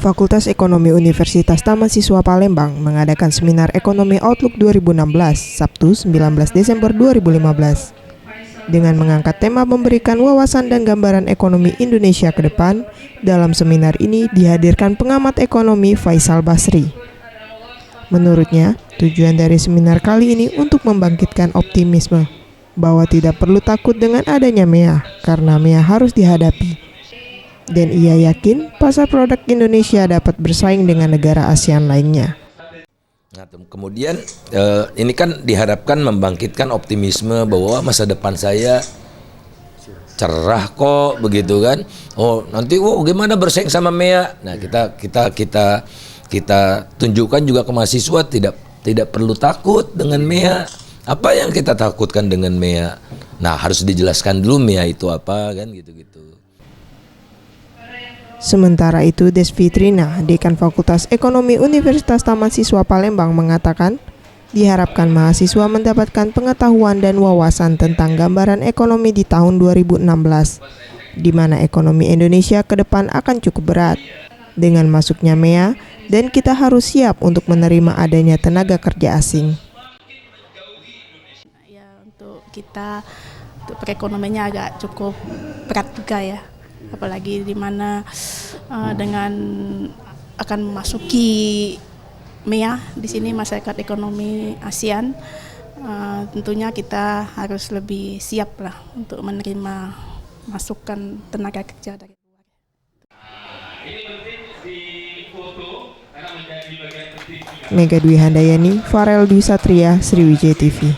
Fakultas Ekonomi Universitas Taman Siswa Palembang mengadakan seminar Ekonomi Outlook 2016, Sabtu 19 Desember 2015. Dengan mengangkat tema memberikan wawasan dan gambaran ekonomi Indonesia ke depan, dalam seminar ini dihadirkan pengamat ekonomi Faisal Basri. Menurutnya, tujuan dari seminar kali ini untuk membangkitkan optimisme bahwa tidak perlu takut dengan adanya MEA, karena MEA harus dihadapi. Dan ia yakin pasar produk Indonesia dapat bersaing dengan negara ASEAN lainnya. Nah, kemudian ini kan diharapkan membangkitkan optimisme bahwa masa depan saya cerah kok, begitu kan? Oh nanti, gimana bersaing sama MEA? Nah kita tunjukkan juga ke mahasiswa tidak perlu takut dengan MEA. Apa yang kita takutkan dengan MEA? Nah harus dijelaskan dulu MEA itu apa kan gitu-gitu. Sementara itu, Desfitrina, Dekan Fakultas Ekonomi Universitas Taman Siswa Palembang mengatakan, diharapkan mahasiswa mendapatkan pengetahuan dan wawasan tentang gambaran ekonomi di tahun 2016, di mana ekonomi Indonesia ke depan akan cukup berat dengan masuknya MEA, dan kita harus siap untuk menerima adanya tenaga kerja asing. Ya, untuk kita, untuk perekonomiannya agak cukup berat juga ya. Apalagi di mana dengan akan memasuki MEA di sini masyarakat ekonomi ASEAN, tentunya kita harus lebih siap lah untuk menerima masukan tenaga kerja dari luar. Mega Dwi Handayani, Farel Dwi Satria, Sriwijaya TV.